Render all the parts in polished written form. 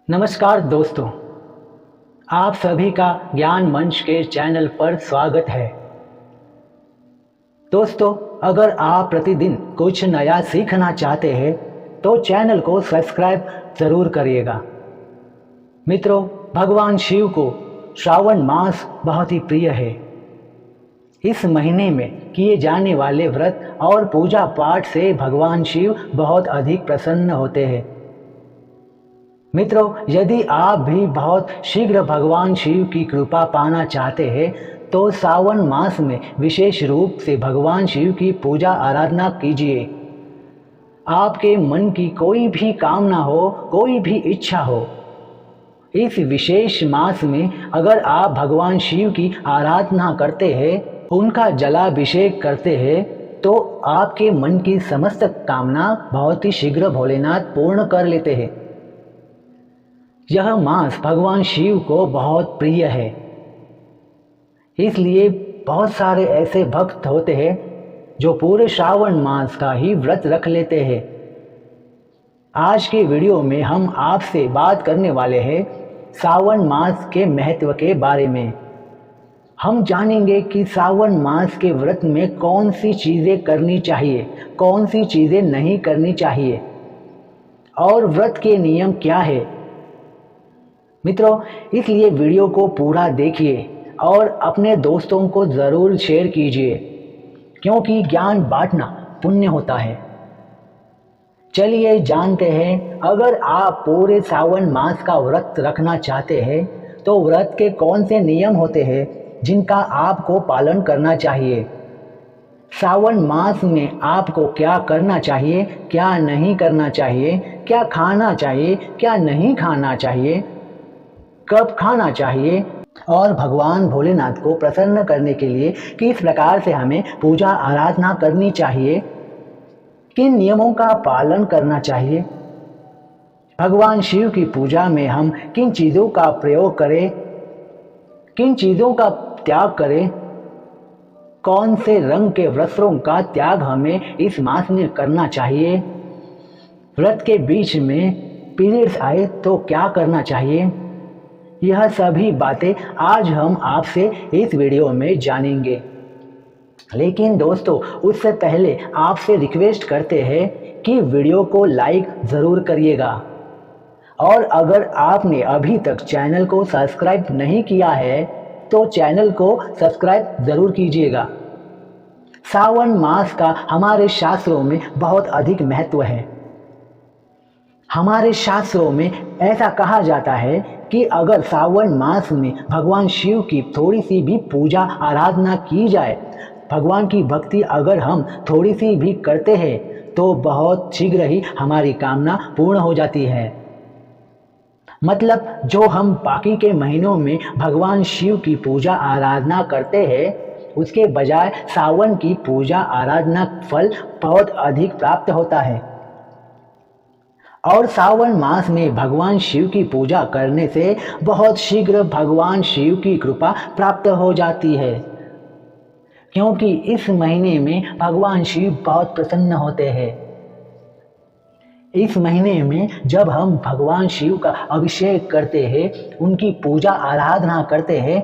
नमस्कार दोस्तों, आप सभी का ज्ञान मंच के चैनल पर स्वागत है। दोस्तों, अगर आप प्रतिदिन कुछ नया सीखना चाहते हैं तो चैनल को सब्सक्राइब ज़रूर करिएगा। मित्रों, भगवान शिव को श्रावण मास बहुत ही प्रिय है। इस महीने में किए जाने वाले व्रत और पूजा पाठ से भगवान शिव बहुत अधिक प्रसन्न होते हैं। मित्रों, यदि आप भी बहुत शीघ्र भगवान शिव की कृपा पाना चाहते हैं तो सावन मास में विशेष रूप से भगवान शिव की पूजा आराधना कीजिए। आपके मन की कोई भी कामना हो, कोई भी इच्छा हो, इस विशेष मास में अगर आप भगवान शिव की आराधना करते हैं, उनका जलाभिषेक करते हैं, तो आपके मन की समस्त कामना बहुत ही शीघ्र भोलेनाथ पूर्ण कर लेते हैं। यह मास भगवान शिव को बहुत प्रिय है, इसलिए बहुत सारे ऐसे भक्त होते हैं जो पूरे श्रावण मास का ही व्रत रख लेते हैं। आज के वीडियो में हम आपसे बात करने वाले हैं सावन मास के महत्व के बारे में। हम जानेंगे कि सावन मास के व्रत में कौन सी चीज़ें करनी चाहिए, कौन सी चीज़ें नहीं करनी चाहिए और व्रत के नियम क्या है। मित्रों, इसलिए वीडियो को पूरा देखिए और अपने दोस्तों को ज़रूर शेयर कीजिए, क्योंकि ज्ञान बांटना पुण्य होता है। चलिए जानते हैं, अगर आप पूरे सावन मास का व्रत रखना चाहते हैं तो व्रत के कौन से नियम होते हैं जिनका आपको पालन करना चाहिए। सावन मास में आपको क्या करना चाहिए, क्या नहीं करना चाहिए, क्या खाना चाहिए, क्या नहीं खाना चाहिए, कब खाना चाहिए और भगवान भोलेनाथ को प्रसन्न करने के लिए किस प्रकार से हमें पूजा आराधना करनी चाहिए, किन नियमों का पालन करना चाहिए, भगवान शिव की पूजा में हम किन चीज़ों का प्रयोग करें, किन चीज़ों का त्याग करें, कौन से रंग के वस्त्रों का त्याग हमें इस मास में करना चाहिए, व्रत के बीच में पीरियड्स आए तो क्या करना चाहिए। यह सभी बातें आज हम आपसे इस वीडियो में जानेंगे। लेकिन दोस्तों, उससे पहले आपसे रिक्वेस्ट करते हैं कि वीडियो को लाइक ज़रूर करिएगा और अगर आपने अभी तक चैनल को सब्सक्राइब नहीं किया है तो चैनल को सब्सक्राइब ज़रूर कीजिएगा। सावन मास का हमारे शास्त्रों में बहुत अधिक महत्व है। हमारे शास्त्रों में ऐसा कहा जाता है कि अगर सावन मास में भगवान शिव की थोड़ी सी भी पूजा आराधना की जाए, भगवान की भक्ति अगर हम थोड़ी सी भी करते हैं तो बहुत शीघ्र ही हमारी कामना पूर्ण हो जाती है। मतलब जो हम बाकी के महीनों में भगवान शिव की पूजा आराधना करते हैं, उसके बजाय सावन की पूजा आराधना फल बहुत अधिक प्राप्त होता है। और सावन मास में भगवान शिव की पूजा करने से बहुत शीघ्र भगवान शिव की कृपा प्राप्त हो जाती है, क्योंकि इस महीने में भगवान शिव बहुत प्रसन्न होते हैं। इस महीने में जब हम भगवान शिव का अभिषेक करते हैं, उनकी पूजा आराधना करते हैं,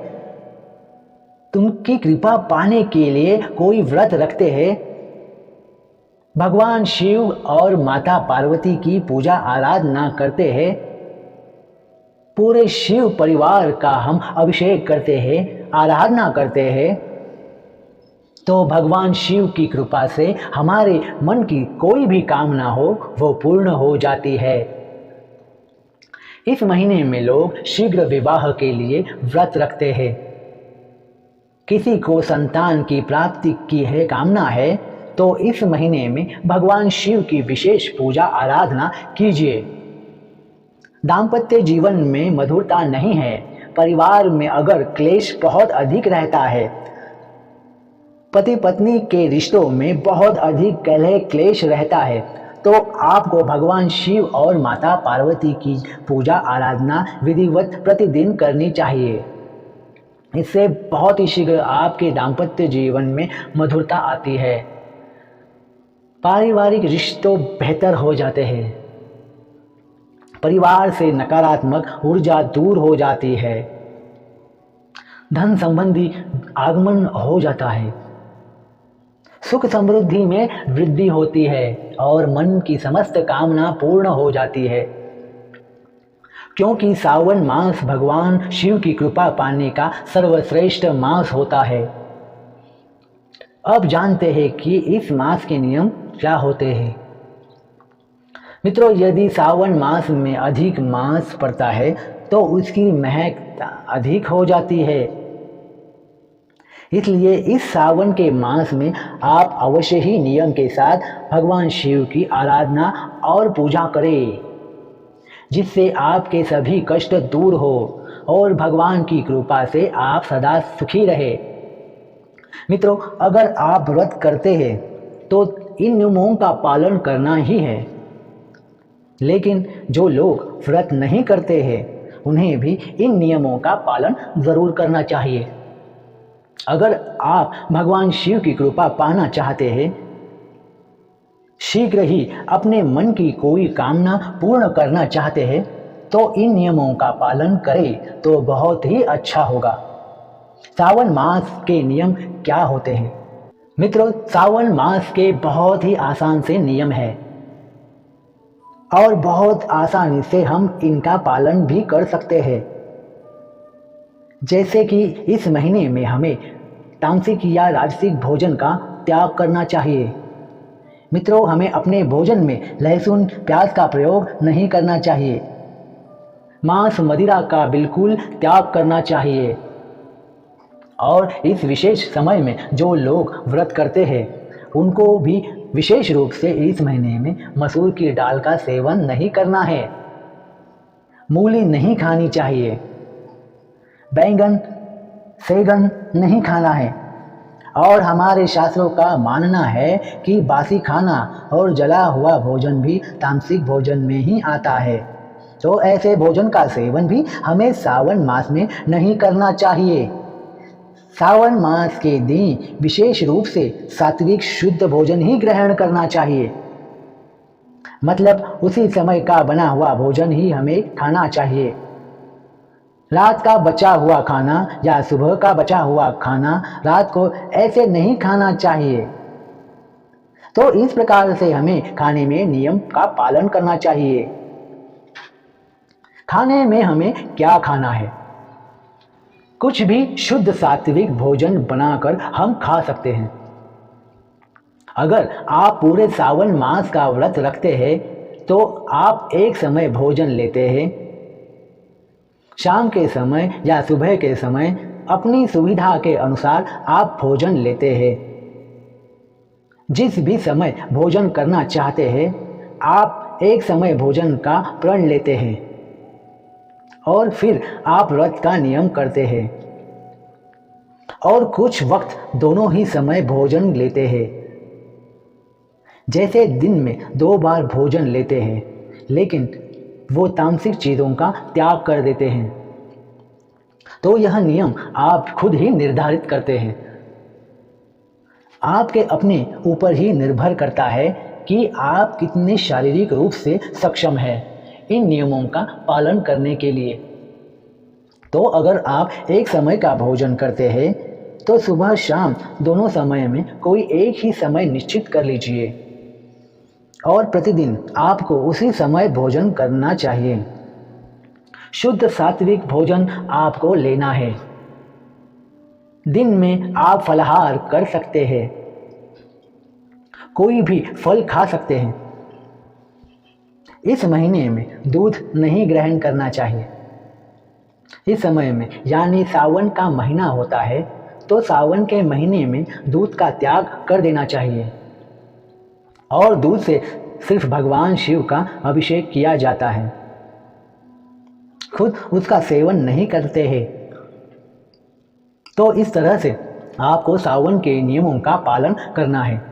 उनकी कृपा पाने के लिए कोई व्रत रखते हैं, भगवान शिव और माता पार्वती की पूजा आराधना करते हैं, पूरे शिव परिवार का हम अभिषेक करते हैं, आराधना करते हैं, तो भगवान शिव की कृपा से हमारे मन की कोई भी कामना हो वो पूर्ण हो जाती है। इस महीने में लोग शीघ्र विवाह के लिए व्रत रखते हैं। किसी को संतान की प्राप्ति की है कामना है तो इस महीने में भगवान शिव की विशेष पूजा आराधना कीजिए। दाम्पत्य जीवन में मधुरता नहीं है, परिवार में अगर क्लेश बहुत अधिक रहता है, पति पत्नी के रिश्तों में बहुत अधिक कलह क्लेश रहता है, तो आपको भगवान शिव और माता पार्वती की पूजा आराधना विधिवत प्रतिदिन करनी चाहिए। इससे बहुत ही शीघ्र आपके दाम्पत्य जीवन में मधुरता आती है, पारिवारिक रिश्तों बेहतर हो जाते हैं, परिवार से नकारात्मक ऊर्जा दूर हो जाती है, धन संबंधी आगमन हो जाता है, सुख समृद्धि में वृद्धि होती है और मन की समस्त कामना पूर्ण हो जाती है। क्योंकि सावन मास भगवान शिव की कृपा पाने का सर्वश्रेष्ठ मास होता है। अब जानते हैं कि इस मास के नियम क्या होते हैं। मित्रों, यदि सावन मास में अधिक मास पड़ता है तो उसकी महक अधिक हो जाती है। इसलिए इस सावन के मास में आप अवश्य ही नियम के साथ भगवान शिव की आराधना और पूजा करें, जिससे आपके सभी कष्ट दूर हो और भगवान की कृपा से आप सदा सुखी रहे। मित्रों, अगर आप व्रत करते हैं तो इन नियमों का पालन करना ही है, लेकिन जो लोग व्रत नहीं करते हैं उन्हें भी इन नियमों का पालन जरूर करना चाहिए। अगर आप भगवान शिव की कृपा पाना चाहते हैं, शीघ्र ही अपने मन की कोई कामना पूर्ण करना चाहते हैं, तो इन नियमों का पालन करें तो बहुत ही अच्छा होगा। सावन मास के नियम क्या होते हैं? मित्रों, सावन मास के बहुत ही आसान से नियम है और बहुत आसानी से हम इनका पालन भी कर सकते हैं। जैसे कि इस महीने में हमें तामसिक या राजसिक भोजन का त्याग करना चाहिए। मित्रों, हमें अपने भोजन में लहसुन प्याज का प्रयोग नहीं करना चाहिए। मांस मदिरा का बिल्कुल त्याग करना चाहिए। और इस विशेष समय में जो लोग व्रत करते हैं उनको भी विशेष रूप से इस महीने में मसूर की दाल का सेवन नहीं करना है। मूली नहीं खानी चाहिए, बैंगन सेगन नहीं खाना है। और हमारे शास्त्रों का मानना है कि बासी खाना और जला हुआ भोजन भी तामसिक भोजन में ही आता है। तो ऐसे भोजन का सेवन भी हमें सावन मास में नहीं करना चाहिए। सावन मास के दिन विशेष रूप से सात्विक शुद्ध भोजन ही ग्रहण करना चाहिए। मतलब उसी समय का बना हुआ भोजन ही हमें खाना चाहिए। रात का बचा हुआ खाना या सुबह का बचा हुआ खाना रात को ऐसे नहीं खाना चाहिए। तो इस प्रकार से हमें खाने में नियम का पालन करना चाहिए। खाने में हमें क्या खाना है? कुछ भी शुद्ध सात्विक भोजन बनाकर हम खा सकते हैं। अगर आप पूरे सावन मास का व्रत रखते हैं तो आप एक समय भोजन लेते हैं, शाम के समय या सुबह के समय अपनी सुविधा के अनुसार आप भोजन लेते हैं। जिस भी समय भोजन करना चाहते हैं आप एक समय भोजन का प्रण लेते हैं और फिर आप व्रत का नियम करते हैं और कुछ वक्त दोनों ही समय भोजन लेते हैं। जैसे दिन में 2 बार भोजन लेते हैं, लेकिन वो तामसिक चीज़ों का त्याग कर देते हैं। तो यह नियम आप खुद ही निर्धारित करते हैं। आपके अपने ऊपर ही निर्भर करता है कि आप कितने शारीरिक रूप से सक्षम हैं इन नियमों का पालन करने के लिए। तो अगर आप एक समय का भोजन करते हैं तो सुबह शाम दोनों समय में कोई एक ही समय निश्चित कर लीजिए और प्रतिदिन आपको उसी समय भोजन करना चाहिए। शुद्ध सात्विक भोजन आपको लेना है। दिन में आप फलाहार कर सकते हैं, कोई भी फल खा सकते हैं। इस महीने में दूध नहीं ग्रहण करना चाहिए। इस समय में यानी सावन का महीना होता है तो सावन के महीने में दूध का त्याग कर देना चाहिए और दूध से सिर्फ भगवान शिव का अभिषेक किया जाता है, खुद उसका सेवन नहीं करते हैं। तो इस तरह से आपको सावन के नियमों का पालन करना है।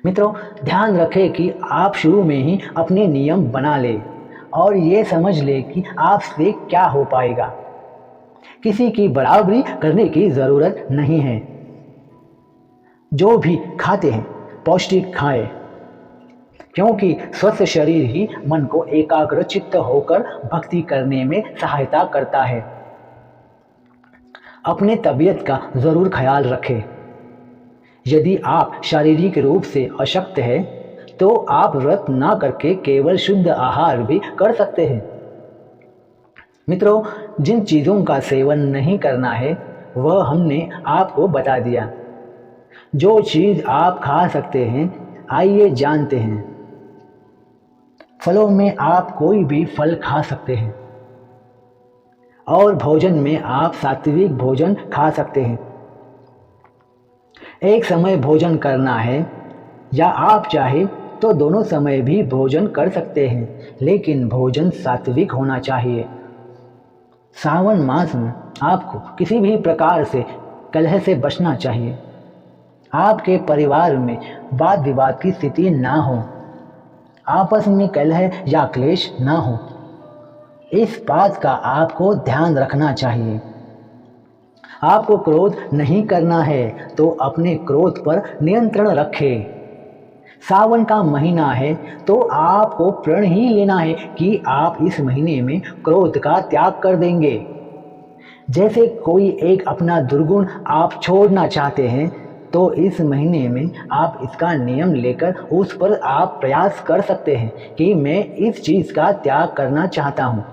मित्रों, ध्यान रखें कि आप शुरू में ही अपने नियम बना लें और ये समझ लें कि आपसे क्या हो पाएगा। किसी की बराबरी करने की ज़रूरत नहीं है। जो भी खाते हैं पौष्टिक खाएं, क्योंकि स्वस्थ शरीर ही मन को एकाग्रचित्त होकर भक्ति करने में सहायता करता है। अपने तबीयत का ज़रूर ख्याल रखें। यदि आप शारीरिक रूप से अशक्त हैं तो आप व्रत ना करके केवल शुद्ध आहार भी कर सकते हैं। मित्रों, जिन चीज़ों का सेवन नहीं करना है वह हमने आपको बता दिया। जो चीज़ आप खा सकते हैं आइए जानते हैं। फलों में आप कोई भी फल खा सकते हैं और भोजन में आप सात्विक भोजन खा सकते हैं। एक समय भोजन करना है या आप चाहे तो दोनों समय भी भोजन कर सकते हैं, लेकिन भोजन सात्विक होना चाहिए। सावन मास में आपको किसी भी प्रकार से कलह से बचना चाहिए। आपके परिवार में वाद विवाद की स्थिति ना हो, आपस में कलह या क्लेश ना हो, इस बात का आपको ध्यान रखना चाहिए। आपको क्रोध नहीं करना है तो अपने क्रोध पर नियंत्रण रखें। सावन का महीना है तो आपको प्रण ही लेना है कि आप इस महीने में क्रोध का त्याग कर देंगे। जैसे कोई एक अपना दुर्गुण आप छोड़ना चाहते हैं तो इस महीने में आप इसका नियम लेकर उस पर आप प्रयास कर सकते हैं कि मैं इस चीज़ का त्याग करना चाहता हूँ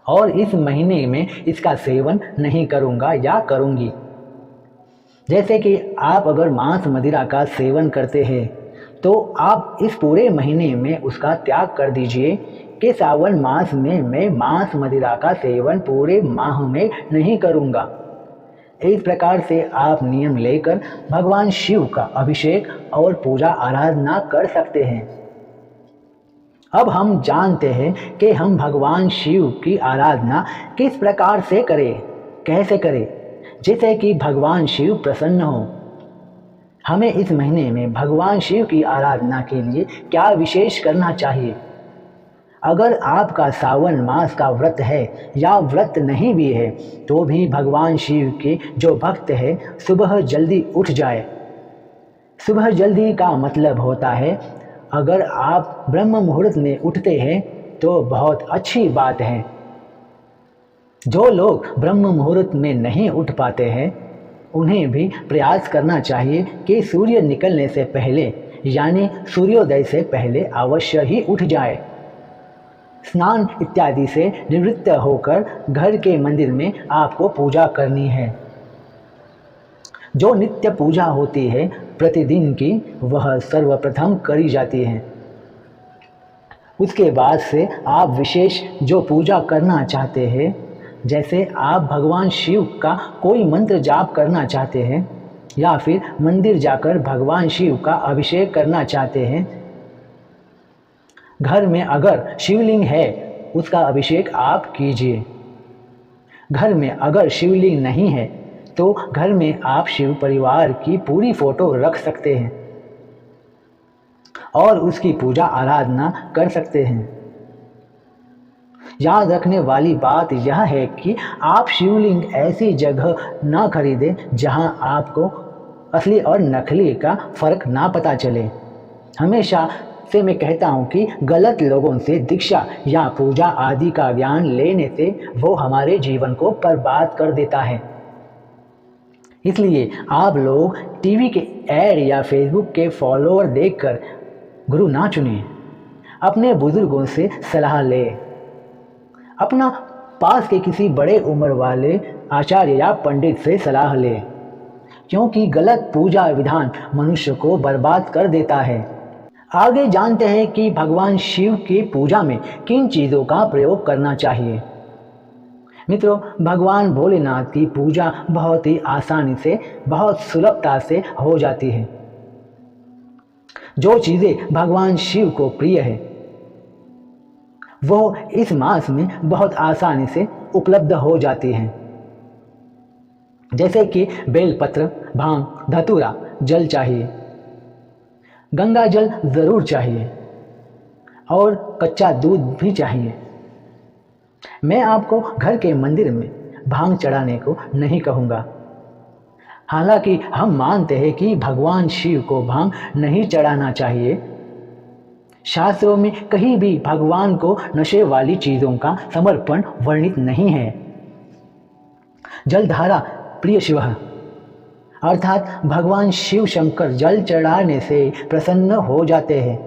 और इस महीने में इसका सेवन नहीं करूँगा या करूँगी। जैसे कि आप अगर मांस मदिरा का सेवन करते हैं तो आप इस पूरे महीने में उसका त्याग कर दीजिए कि सावन मास में मैं मांस मदिरा का सेवन पूरे माह में नहीं करूँगा। इस प्रकार से आप नियम लेकर भगवान शिव का अभिषेक और पूजा आराधना कर सकते हैं। अब हम जानते हैं कि हम भगवान शिव की आराधना किस प्रकार से करें, कैसे करें, जिससे कि भगवान शिव प्रसन्न हो। हमें इस महीने में भगवान शिव की आराधना के लिए क्या विशेष करना चाहिए। अगर आपका सावन मास का व्रत है या व्रत नहीं भी है तो भी भगवान शिव के जो भक्त है सुबह जल्दी उठ जाए। सुबह जल्दी का मतलब होता है अगर आप ब्रह्म मुहूर्त में उठते हैं तो बहुत अच्छी बात है। जो लोग ब्रह्म मुहूर्त में नहीं उठ पाते हैं उन्हें भी प्रयास करना चाहिए कि सूर्य निकलने से पहले यानी सूर्योदय से पहले अवश्य ही उठ जाए। स्नान इत्यादि से निवृत्त होकर घर के मंदिर में आपको पूजा करनी है। जो नित्य पूजा होती है प्रतिदिन की वह सर्वप्रथम करी जाती है। उसके बाद से आप विशेष जो पूजा करना चाहते हैं, जैसे आप भगवान शिव का कोई मंत्र जाप करना चाहते हैं या फिर मंदिर जाकर भगवान शिव का अभिषेक करना चाहते हैं। घर में अगर शिवलिंग है उसका अभिषेक आप कीजिए। घर में अगर शिवलिंग नहीं है तो घर में आप शिव परिवार की पूरी फोटो रख सकते हैं और उसकी पूजा आराधना कर सकते हैं। याद रखने वाली बात यह है कि आप शिवलिंग ऐसी जगह ना खरीदें जहां आपको असली और नकली का फ़र्क ना पता चले। हमेशा से मैं कहता हूं कि गलत लोगों से दीक्षा या पूजा आदि का ज्ञान लेने से वो हमारे जीवन को बर्बाद कर देता है। इसलिए आप लोग टीवी के ऐड या फेसबुक के फॉलोअर देखकर गुरु ना चुनें। अपने बुजुर्गों से सलाह लें। अपना पास के किसी बड़े उम्र वाले आचार्य या पंडित से सलाह लें, क्योंकि गलत पूजा विधान मनुष्य को बर्बाद कर देता है। आगे जानते हैं कि भगवान शिव की पूजा में किन चीज़ों का प्रयोग करना चाहिए। मित्रों, भगवान भोलेनाथ की पूजा बहुत ही आसानी से, बहुत सुलभता से हो जाती है। जो चीज़ें भगवान शिव को प्रिय है वो इस मास में बहुत आसानी से उपलब्ध हो जाती हैं। जैसे कि बेलपत्र, भांग, धतूरा, जल चाहिए, गंगा जल ज़रूर चाहिए और कच्चा दूध भी चाहिए। मैं आपको घर के मंदिर में भांग चढ़ाने को नहीं कहूँगा। हालांकि हम मानते हैं कि भगवान शिव को भांग नहीं चढ़ाना चाहिए, शास्त्रों में कहीं भी भगवान को नशे वाली चीज़ों का समर्पण वर्णित नहीं है। जलधारा प्रिय शिव अर्थात भगवान शिव शंकर जल चढ़ाने से प्रसन्न हो जाते हैं।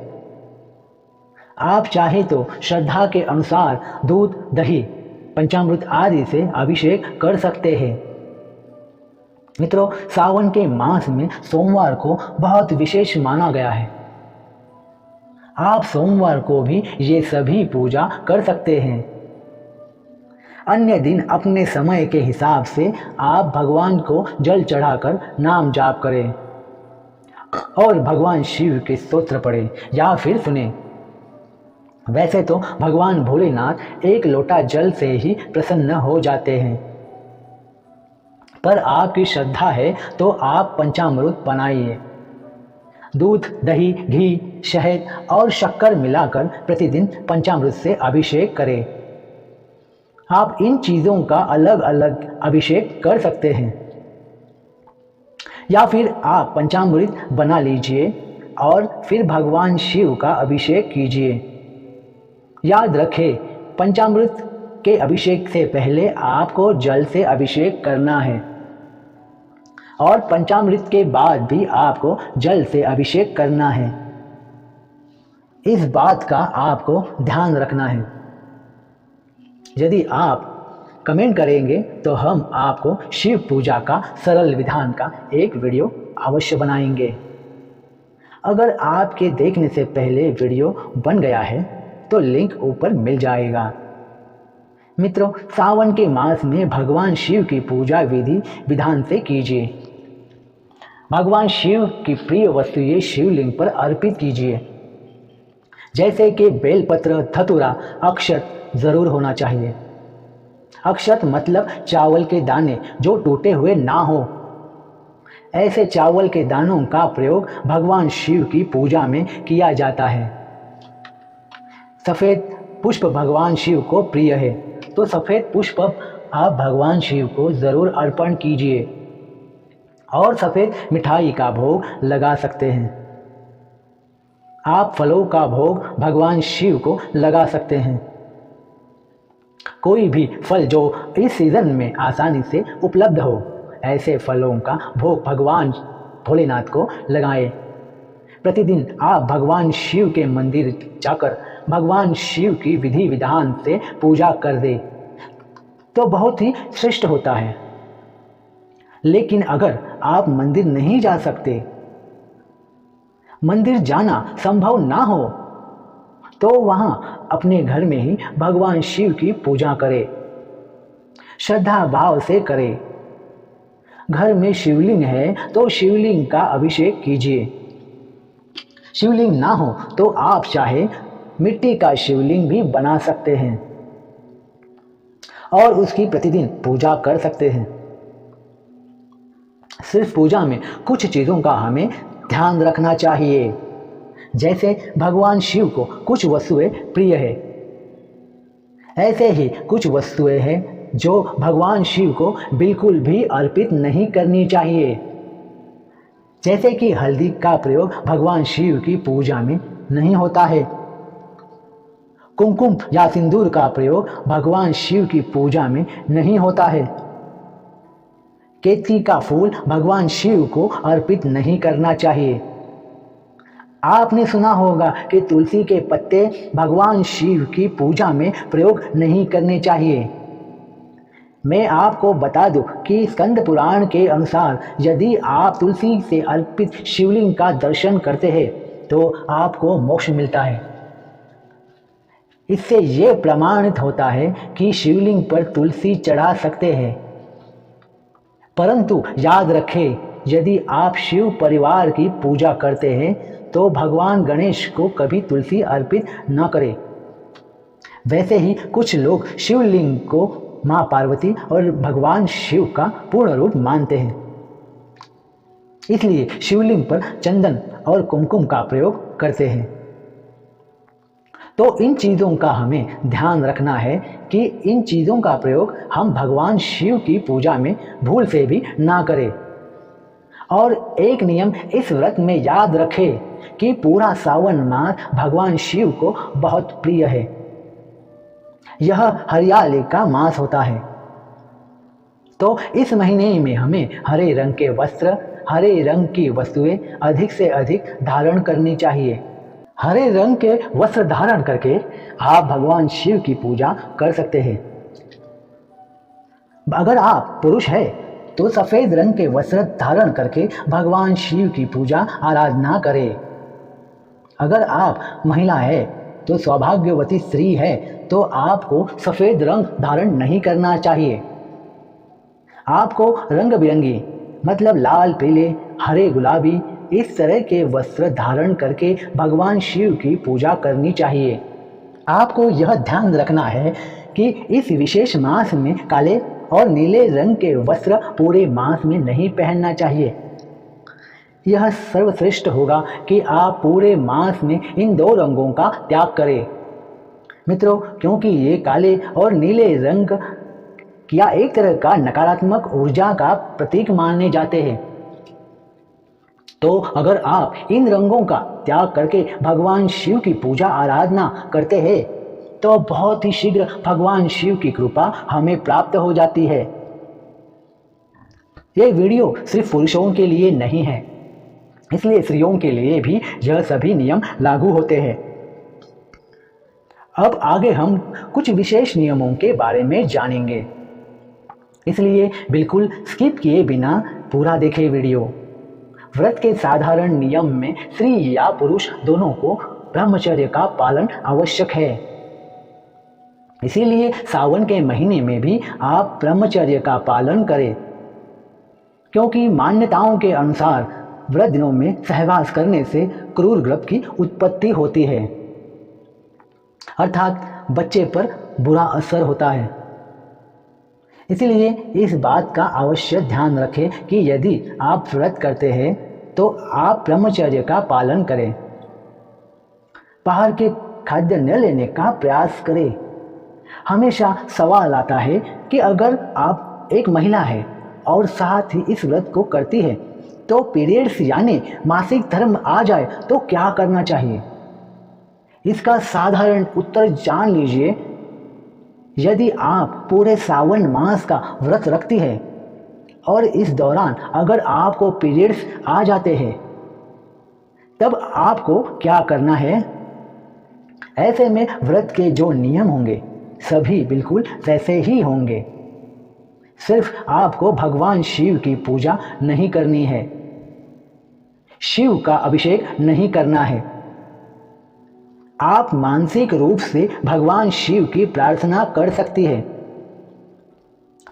आप चाहे तो श्रद्धा के अनुसार दूध, दही, पंचामृत आदि से अभिषेक कर सकते हैं। मित्रों, सावन के मास में सोमवार को बहुत विशेष माना गया है। आप सोमवार को भी ये सभी पूजा कर सकते हैं। अन्य दिन अपने समय के हिसाब से आप भगवान को जल चढ़ाकर नाम जाप करें और भगवान शिव के स्तोत्र पढ़ें या फिर सुने। वैसे तो भगवान भोलेनाथ एक लोटा जल से ही प्रसन्न हो जाते हैं, पर आपकी श्रद्धा है तो आप पंचामृत बनाइए। दूध, दही, घी, शहद और शक्कर मिलाकर प्रतिदिन पंचामृत से अभिषेक करें। आप इन चीज़ों का अलग अलग अभिषेक कर सकते हैं या फिर आप पंचामृत बना लीजिए और फिर भगवान शिव का अभिषेक कीजिए। याद रखें, पंचामृत के अभिषेक से पहले आपको जल से अभिषेक करना है और पंचामृत के बाद भी आपको जल से अभिषेक करना है। इस बात का आपको ध्यान रखना है। यदि आप कमेंट करेंगे तो हम आपको शिव पूजा का सरल विधान का एक वीडियो अवश्य बनाएंगे। अगर आपके देखने से पहले वीडियो बन गया है तो लिंक ऊपर मिल जाएगा। मित्रों, सावन के मास में भगवान शिव की पूजा विधि विधान से कीजिए। भगवान शिव की प्रिय वस्तुएं शिवलिंग पर अर्पित कीजिए, जैसे कि बेलपत्र, धतूरा, अक्षत जरूर होना चाहिए। अक्षत मतलब चावल के दाने जो टूटे हुए ना हो। ऐसे चावल के दानों का प्रयोग भगवान शिव की पूजा में किया जाता है। सफ़ेद पुष्प भगवान शिव को प्रिय है, तो सफ़ेद पुष्प आप भगवान शिव को ज़रूर अर्पण कीजिए और सफ़ेद मिठाई का भोग लगा सकते हैं। आप फलों का भोग भगवान शिव को लगा सकते हैं। कोई भी फल जो इस सीज़न में आसानी से उपलब्ध हो, ऐसे फलों का भोग भगवान भोलेनाथ को लगाएं। प्रतिदिन आप भगवान शिव के मंदिर जाकर भगवान शिव की विधि विधान से पूजा कर दें तो बहुत ही श्रेष्ठ होता है। लेकिन अगर आप मंदिर नहीं जा सकते, मंदिर जाना संभव ना हो, तो वहाँ अपने घर में ही भगवान शिव की पूजा करें। श्रद्धा भाव से करें। घर में शिवलिंग है तो शिवलिंग का अभिषेक कीजिए। शिवलिंग ना हो तो आप चाहे मिट्टी का शिवलिंग भी बना सकते हैं और उसकी प्रतिदिन पूजा कर सकते हैं। सिर्फ पूजा में कुछ चीज़ों का हमें ध्यान रखना चाहिए, जैसे भगवान शिव को कुछ वस्तुएं प्रिय है, ऐसे ही कुछ वस्तुएं हैं जो भगवान शिव को बिल्कुल भी अर्पित नहीं करनी चाहिए। जैसे कि हल्दी का प्रयोग भगवान शिव की पूजा में नहीं होता है। कुमकुम या सिंदूर का प्रयोग भगवान शिव की पूजा में नहीं होता है। केतकी का फूल भगवान शिव को अर्पित नहीं करना चाहिए। आपने सुना होगा कि तुलसी के पत्ते भगवान शिव की पूजा में प्रयोग नहीं करने चाहिए। मैं आपको बता दूं कि स्कंद पुराण के अनुसार यदि आप तुलसी से अर्पित शिवलिंग का दर्शन करते हैं तो आपको मोक्ष मिलता है। इससे ये प्रमाणित होता है कि शिवलिंग पर तुलसी चढ़ा सकते हैं। परंतु याद रखें, यदि आप शिव परिवार की पूजा करते हैं तो भगवान गणेश को कभी तुलसी अर्पित न करें। वैसे ही कुछ लोग शिवलिंग को माँ पार्वती और भगवान शिव का पूर्ण रूप मानते हैं, इसलिए शिवलिंग पर चंदन और कुमकुम का प्रयोग करते हैं। तो इन चीज़ों का हमें ध्यान रखना है कि इन चीज़ों का प्रयोग हम भगवान शिव की पूजा में भूल से भी ना करें। और एक नियम इस व्रत में याद रखें कि पूरा सावन मास भगवान शिव को बहुत प्रिय है। यह हरियाली का मास होता है, तो इस महीने में हमें हरे रंग के वस्त्र, हरे रंग की वस्तुएं अधिक से अधिक धारण करनी चाहिए। हरे रंग के वस्त्र धारण करके आप भगवान शिव की पूजा कर सकते हैं। अगर आप पुरुष हैं तो सफेद रंग के वस्त्र धारण करके भगवान शिव की पूजा आराधना करें। अगर आप महिला है तो सौभाग्यवती स्त्री है तो आपको सफेद रंग धारण नहीं करना चाहिए। आपको रंग बिरंगी मतलब लाल, पीले, हरे, गुलाबी इस तरह के वस्त्र धारण करके भगवान शिव की पूजा करनी चाहिए। आपको यह ध्यान रखना है कि इस विशेष मास में काले और नीले रंग के वस्त्र पूरे मास में नहीं पहनना चाहिए। यह सर्वश्रेष्ठ होगा कि आप पूरे मास में इन दो रंगों का त्याग करें मित्रों, क्योंकि ये काले और नीले रंग या एक तरह का नकारात्मक ऊर्जा का प्रतीक माने जाते हैं। तो अगर आप इन रंगों का त्याग करके भगवान शिव की पूजा आराधना करते हैं तो बहुत ही शीघ्र भगवान शिव की कृपा हमें प्राप्त हो जाती है। ये वीडियो सिर्फ पुरुषों के लिए नहीं है, इसलिए स्त्रियों के लिए भी यह सभी नियम लागू होते हैं। अब आगे हम कुछ विशेष नियमों के बारे में जानेंगे, इसलिए बिल्कुल स्किप किए बिना पूरा देखें वीडियो। व्रत के साधारण नियम में स्त्री या पुरुष दोनों को ब्रह्मचर्य का पालन आवश्यक है। इसीलिए सावन के महीने में भी आप ब्रह्मचर्य का पालन करें, क्योंकि मान्यताओं के अनुसार व्रत दिनों में सहवास करने से क्रूर ग्रह की उत्पत्ति होती है, अर्थात बच्चे पर बुरा असर होता है। इसलिए इस बात का अवश्य ध्यान रखें कि यदि आप व्रत करते हैं तो आप ब्रह्मचर्य का पालन करें। बाहर के खाद्य न लेने का प्रयास करें। हमेशा सवाल आता है कि अगर आप एक महिला है और साथ ही इस व्रत को करती है तो पीरियड्स यानी मासिक धर्म आ जाए तो क्या करना चाहिए। इसका साधारण उत्तर जान लीजिए। यदि आप पूरे सावन मास का व्रत रखती है और इस दौरान अगर आपको पीरियड्स आ जाते हैं तब आपको क्या करना है। ऐसे में व्रत के जो नियम होंगे सभी बिल्कुल वैसे ही होंगे, सिर्फ आपको भगवान शिव की पूजा नहीं करनी है, शिव का अभिषेक नहीं करना है। आप मानसिक रूप से भगवान शिव की प्रार्थना कर सकती है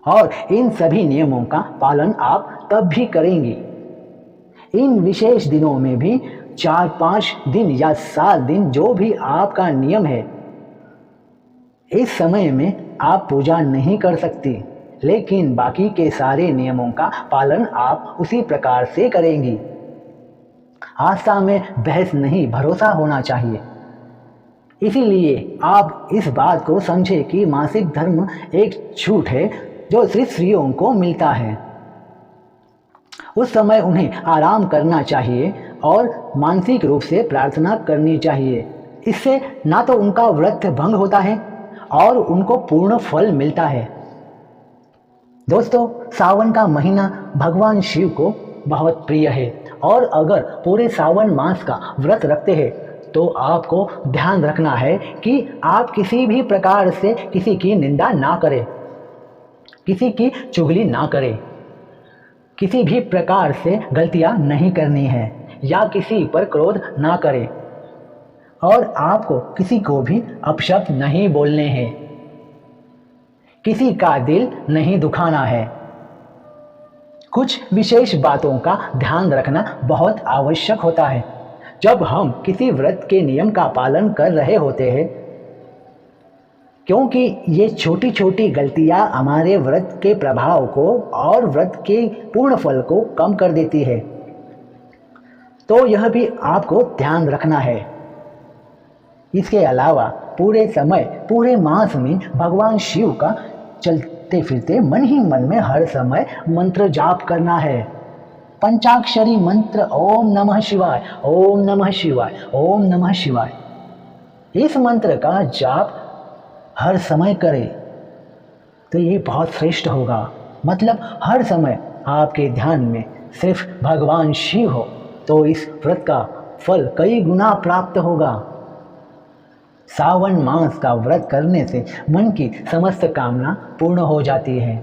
और इन सभी नियमों का पालन आप तब भी करेंगी। इन विशेष दिनों में भी 4-5 दिन या 7 दिन जो भी आपका नियम है, इस समय में आप पूजा नहीं कर सकती, लेकिन बाकी के सारे नियमों का पालन आप उसी प्रकार से करेंगी। आस्था में बहस नहीं, भरोसा होना चाहिए। इसीलिए आप इस बात को समझें कि मासिक धर्म एक छूट है जो सिर्फ स्त्रियों को मिलता है। उस समय उन्हें आराम करना चाहिए और मानसिक रूप से प्रार्थना करनी चाहिए। इससे ना तो उनका व्रत भंग होता है और उनको पूर्ण फल मिलता है। दोस्तों, सावन का महीना भगवान शिव को बहुत प्रिय है और अगर पूरे सावन मास का व्रत रखते हैं तो आपको ध्यान रखना है कि आप किसी भी प्रकार से किसी की निंदा ना करें, किसी की चुगली ना करें, किसी भी प्रकार से गलतियां नहीं करनी है या किसी पर क्रोध ना करें और आपको किसी को भी अपशब्द नहीं बोलने हैं, किसी का दिल नहीं दुखाना है। कुछ विशेष बातों का ध्यान रखना बहुत आवश्यक होता है जब हम किसी व्रत के नियम का पालन कर रहे होते हैं, क्योंकि ये छोटी छोटी गलतियां हमारे व्रत के प्रभाव को और व्रत के पूर्ण फल को कम कर देती है। तो यह भी आपको ध्यान रखना है। इसके अलावा पूरे समय, पूरे मास में भगवान शिव का चलते फिरते मन ही मन में हर समय मंत्र जाप करना है। पंचाक्षरी मंत्र ओम नमः शिवाय, ओम नमः शिवाय, ओम नमः शिवाय, इस मंत्र का जाप हर समय करें तो ये बहुत श्रेष्ठ होगा। मतलब हर समय आपके ध्यान में सिर्फ भगवान शिव हो तो इस व्रत का फल कई गुना प्राप्त होगा। सावन मास का व्रत करने से मन की समस्त कामना पूर्ण हो जाती है।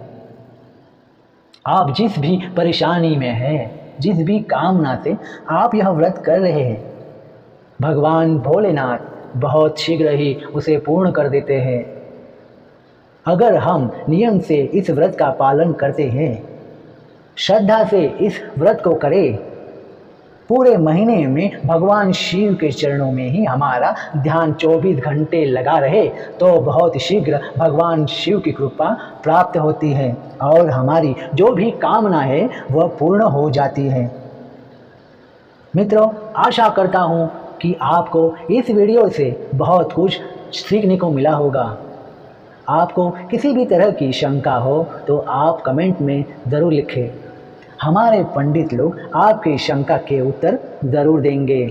आप जिस भी परेशानी में हैं, जिस भी कामना से आप यह व्रत कर रहे हैं, भगवान भोलेनाथ बहुत शीघ्र ही उसे पूर्ण कर देते हैं। अगर हम नियम से इस व्रत का पालन करते हैं, श्रद्धा से इस व्रत को करें, पूरे महीने में भगवान शिव के चरणों में ही हमारा ध्यान 24 घंटे लगा रहे तो बहुत शीघ्र भगवान शिव की कृपा प्राप्त होती है और हमारी जो भी कामना है वह पूर्ण हो जाती है। मित्रों, आशा करता हूँ कि आपको इस वीडियो से बहुत कुछ सीखने को मिला होगा। आपको किसी भी तरह की शंका हो तो आप कमेंट में ज़रूर लिखें। हमारे पंडित लोग आपकी शंका के उत्तर ज़रूर देंगे।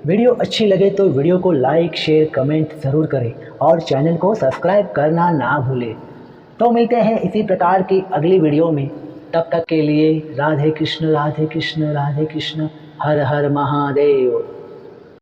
वीडियो अच्छी लगे तो वीडियो को लाइक, शेयर, कमेंट ज़रूर करें और चैनल को सब्सक्राइब करना ना भूलें। तो मिलते हैं इसी प्रकार की अगली वीडियो में। तब तक के लिए राधे कृष्ण, राधे कृष्ण, राधे कृष्ण। हर हर महादेव।